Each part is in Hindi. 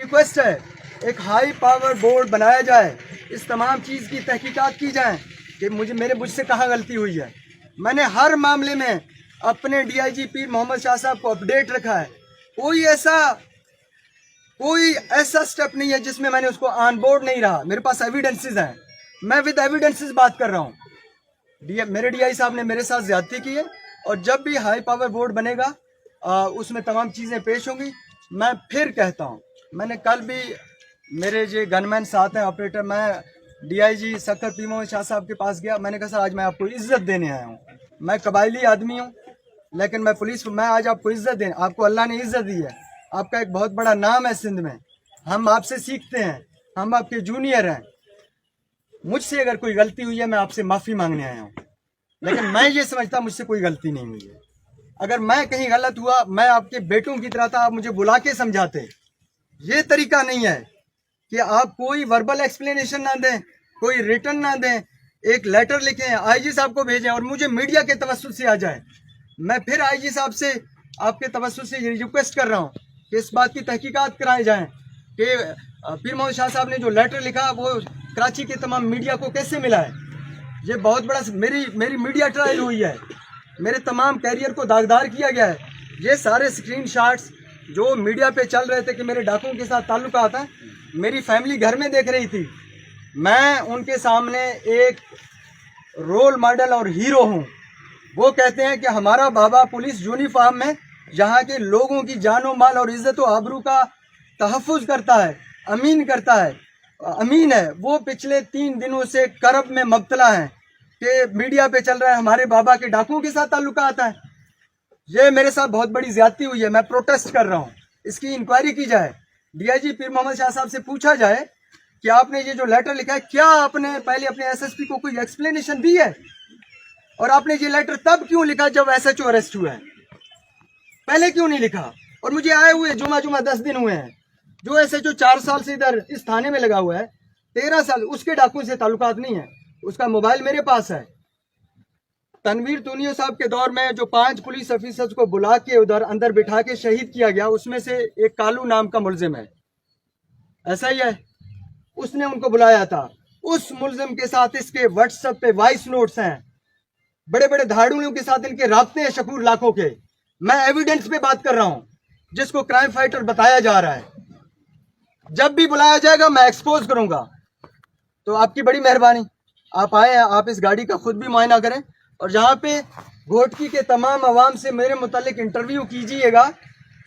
रिक्वेस्ट है, एक हाई पावर बोर्ड बनाया जाए, इस तमाम चीज़ की तहकीकात की जाए कि मुझसे कहाँ गलती हुई है। मैंने हर मामले में अपने DIG पीर मोहम्मद शाह साहब को अपडेट रखा है। कोई ऐसा स्टेप नहीं है जिसमें मैंने उसको ऑन बोर्ड नहीं रहा। मेरे पास एविडेंसेस हैं, मैं विद एविडेंसेस बात कर रहा हूँ। मेरे DI साहब ने मेरे साथ ज्यादती की है, और जब भी हाई पावर बोर्ड बनेगा उसमें तमाम चीज़ें पेश होंगी। मैं फिर कहता हूँ, मैंने कल भी मेरे जो गनमैन साथ हैं ऑपरेटर, मैं DIG सखर पीर मोहम्मद शाह साहब के पास गया। मैंने कहा सर आज मैं आपको इज्जत देने आया हूँ, मैं कबायली आदमी हूँ लेकिन मैं आज आपको इज्जत देने, आपको अल्लाह ने इज्जत दी है, आपका एक बहुत बड़ा नाम है सिंध में, हम आपसे सीखते हैं, हम आपके जूनियर हैं। मुझसे अगर कोई गलती हुई है मैं आपसे माफ़ी मांगने आया हूँ, लेकिन मैं ये समझता मुझसे कोई गलती नहीं हुई है। अगर मैं कहीं गलत हुआ, मैं आपके बेटों की तरह था, आप मुझे बुला के समझाते। ये तरीका नहीं है कि आप कोई वर्बल एक्सप्लेनेशन ना दें, कोई रिटर्न ना दें, एक लेटर लिखें, IG साहब को भेजें और मुझे मीडिया के तवज्जुह से आ जाए। मैं फिर IG साहब से आपके तवज्जुह से ये रिक्वेस्ट कर रहा हूँ कि इस बात की तहकीकात कराई जाए कि पीर मोहम्मद शाह साहब ने जो लेटर लिखा वो कराची के तमाम मीडिया को कैसे मिला है। ये बहुत बड़ा मेरी मीडिया ट्रायल हुई है, मेरे तमाम कैरियर को दागदार किया गया है। ये सारे स्क्रीनशॉट्स जो मीडिया पे चल रहे थे कि मेरे डाकुओं के साथ ताल्लुकात हैं, मेरी फैमिली घर में देख रही थी। मैं उनके सामने एक रोल मॉडल और हीरो हूँ। वो कहते हैं कि हमारा बाबा पुलिस यूनिफॉर्म में यहाँ के लोगों की जानो माल और इज्जत व आबरू का तहफ़्फ़ुज़ करता है, अमीन है। वो पिछले 3 दिनों से करब में मुब्तला हैं कि मीडिया पे चल रहा है हमारे बाबा के डाकुओं के साथ ताल्लुकात हैं। ये मेरे साथ बहुत बड़ी ज्यादती हुई है, मैं प्रोटेस्ट कर रहा हूँ, इसकी इंक्वायरी की जाए। DIG पीर मोहम्मद शाह साहब से पूछा जाए कि आपने ये जो लेटर लिखा है, क्या आपने पहले अपने SSP को कोई एक्सप्लेनेशन दी है, और आपने ये लेटर तब क्यों लिखा जब SHO अरेस्ट हुआ है, पहले क्यों नहीं लिखा। और मुझे आए हुए जुमा 10 दिन हुए हैं, जो SHO 4 साल से इधर इस थाने में लगा हुआ है, 13 साल उसके डाकुओं से ताल्लुकात नहीं है, उसका मोबाइल मेरे पास है। तनवीर तूनिया साहब के दौर में जो 5 पुलिस ऑफिसर्स को बुला के उधर अंदर बिठा के शहीद किया गया, उसमें से एक कालू नाम का मुलजिम है, ऐसा ही है, उसने उनको बुलाया था। उस मुलजिम के साथ इसके व्हाट्सएप पे वॉइस नोट्स हैं, बड़े बड़े धाड़ुओं के साथ इनके राब्ते हैं शकूर लाखों के। मैं एविडेंस पे बात कर रहा हूं, जिसको क्राइम फाइटर बताया जा रहा है। जब भी बुलाया जाएगा मैं एक्सपोज करूंगा। तो आपकी बड़ी मेहरबानी, आप आए हैं, आप इस गाड़ी का खुद भी मुआयना करें, और जहाँ पे घोटकी के तमाम अवाम से मेरे मुतालिक इंटरव्यू कीजिएगा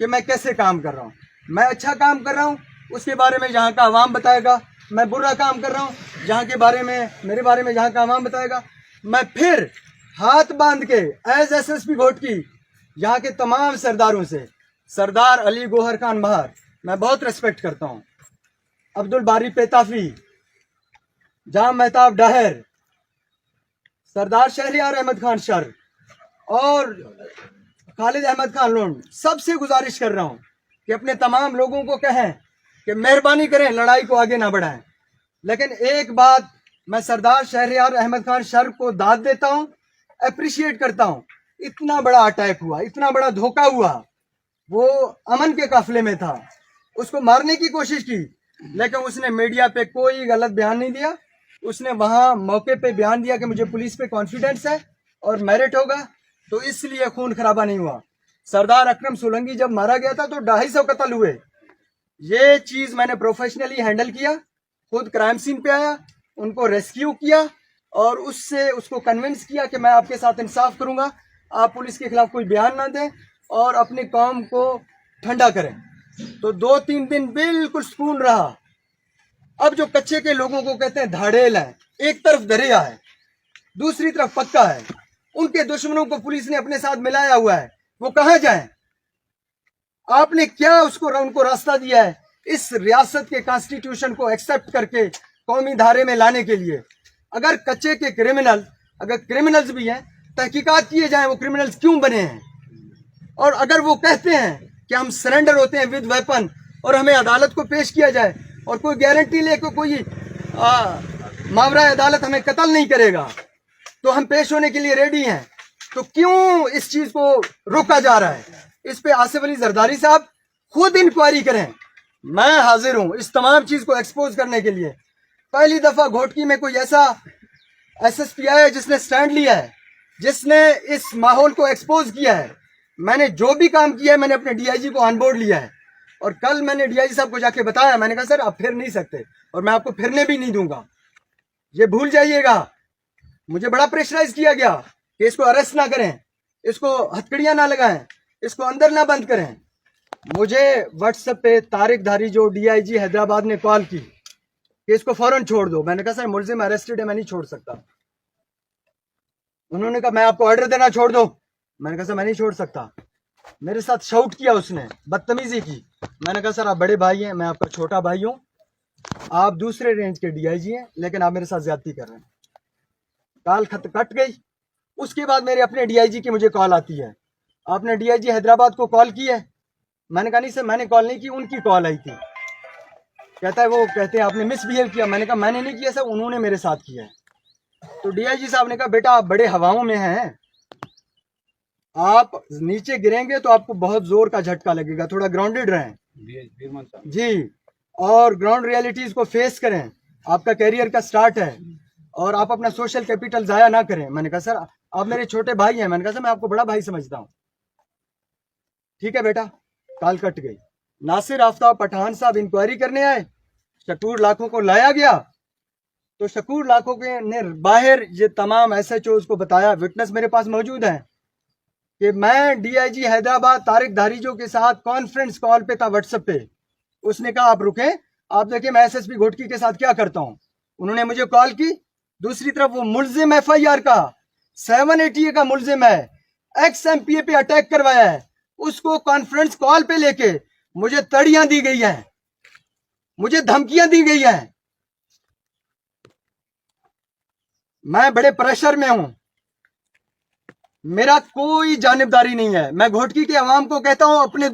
कि मैं कैसे काम कर रहा हूँ। मैं अच्छा काम कर रहा हूँ उसके बारे में यहाँ का अवाम बताएगा, मैं बुरा काम कर रहा हूँ जहाँ के बारे में मेरे बारे में यहाँ का अवाम बताएगा। मैं फिर हाथ बांध के एज SSP घोटकी यहाँ के तमाम सरदारों से, सरदार अली गोहर खान महार मैं बहुत रेस्पेक्ट करता हूँ, अब्दुल बारी पेताफी, जाम मेहताब डाहर, सरदार शहरियार अहमद खान शर और खालिद अहमद खान लोन, सबसे गुजारिश कर रहा हूँ कि अपने तमाम लोगों को कहें कि मेहरबानी करें, लड़ाई को आगे ना बढ़ाएं। लेकिन एक बात मैं सरदार शहरियार अहमद खान शर को दाद देता हूँ, अप्रिशिएट करता हूँ। इतना बड़ा अटैक हुआ, इतना बड़ा धोखा हुआ, वो अमन के काफिले में था, उसको मारने की कोशिश की, लेकिन उसने मीडिया पे कोई गलत बयान नहीं दिया। उसने वहां मौके पे बयान दिया कि मुझे पुलिस पे कॉन्फिडेंस है और मेरिट होगा, तो इसलिए खून खराबा नहीं हुआ। सरदार अकरम सोलंकी जब मारा गया था तो 250 कत्ल हुए। ये चीज मैंने प्रोफेशनली हैंडल किया, खुद क्राइम सीन पे आया, उनको रेस्क्यू किया और उसको कन्विंस किया कि मैं आपके साथ इंसाफ करूंगा, आप पुलिस के खिलाफ कोई बयान ना दें और अपनी कौम को ठंडा करें। तो 2-3 दिन बिल्कुल सुकून रहा। अब जो कच्चे के लोगों को कहते हैं धाड़ेल है, एक तरफ दरिया है, दूसरी तरफ पक्का है, उनके दुश्मनों को पुलिस ने अपने साथ मिलाया हुआ है, वो कहां जाएं? आपने क्या उनको रास्ता दिया है इस रियासत के कॉन्स्टिट्यूशन को एक्सेप्ट करके कौमी धारे में लाने के लिए? अगर कच्चे के क्रिमिनल्स भी हैं, तहकीकात किए जाएं वो क्रिमिनल्स क्यों बने हैं। और अगर वो कहते हैं कि हम सरेंडर होते हैं विद वेपन और हमें अदालत को पेश किया जाए और कोई गारंटी ले कि कोई मामला अदालत हमें कत्ल नहीं करेगा, तो हम पेश होने के लिए रेडी हैं, तो क्यों इस चीज को रोका जा रहा है? इस पे आसिफ अली जरदारी साहब खुद इंक्वायरी करें, मैं हाजिर हूं इस तमाम चीज को एक्सपोज करने के लिए। पहली दफा घोटकी में कोई ऐसा एसएसपी आया है जिसने स्टैंड लिया है, जिसने इस माहौल को एक्सपोज किया है। मैंने जो भी काम किया है मैंने अपने डीआईजी को ऑन बोर्ड लिया है, और कल मैंने डीआईजी साहब को जाके बताया, मैंने कहा सर आप फिर नहीं सकते और मैं आपको फिरने भी नहीं दूंगा, ये भूल जाइएगा। मुझे बड़ा प्रेशराइज किया गया कि इसको अरेस्ट ना करें, इसको हथकड़ियां ना लगाएं, इसको अंदर ना बंद करें। मुझे व्हाट्सएप पे तारिक धारी जो डीआईजी हैदराबाद ने कॉल की कि इसको फौरन छोड़ दो। मैंने कहा सर मुलजिम अरेस्टेड है, मैं नहीं छोड़ सकता। उन्होंने कहा मैं आपको ऑर्डर देना छोड़ दो। मैंने कहा सर मैं नहीं छोड़ सकता। मेरे साथ शाउट किया उसने, बदतमीजी की। मैंने कहा सर आप बड़े भाई हैं, मैं आपका छोटा भाई हूं, आप दूसरे रेंज के डीआईजी हैं, लेकिन आप मेरे साथ ज्यादती कर रहे हैं। काल खत कट गई। उसके बाद मेरे अपने डीआईजी की मुझे कॉल आती है, आपने डीआईजी हैदराबाद को कॉल की है? मैंने कहा नहीं सर मैंने कॉल नहीं की, उनकी कॉल आई थी। कहता है वो कहते हैं आपने मिसबिहेव किया। मैंने कहा मैंने नहीं किया सर, उन्होंने मेरे साथ किया है। तो डीआईजी साहब ने कहा बेटा आप बड़े हवाओं में हैं, आप नीचे गिरेंगे तो आपको बहुत जोर का झटका लगेगा, थोड़ा ग्राउंडेड रहें जी, और ग्राउंड रियलिटीज को फेस करें। आपका कैरियर का स्टार्ट है और आप अपना सोशल कैपिटल जाया ना करें। मैंने कहा सर आप मेरे छोटे भाई हैं। मैंने कहा सर मैं आपको बड़ा भाई समझता हूँ। ठीक है बेटा, कॉल कट गई। नासिर आफ्ताब पठान साहब इंक्वायरी करने आए, शकूर लाखों को लाया गया, तो शकूर लाखों के ने बाहर ये तमाम एसएचओ को बताया, विटनेस मेरे पास मौजूद है, कि मैं डीआईजी हैदराबाद तारिक धारीजो के साथ कॉन्फ्रेंस कॉल पे था व्हाट्सएप पे। उसने कहा आप रुकें, आप देखिए मैं एसएसपी घोटकी के साथ क्या करता हूं। उन्होंने मुझे कॉल की। दूसरी तरफ वो मुलजिम एफआईआर का 780 का मुलजिम है, एक्स एमपीए पे अटैक करवाया है, उसको कॉन्फ्रेंस कॉल पे लेके मुझे तड़ियां दी गई हैं, मुझे धमकियां दी गई हैं। मैं बड़े प्रेशर में हूं, मेरा कोई जानिबदारी नहीं है। मैं घोटकी के अवाम को कहता हूं अपने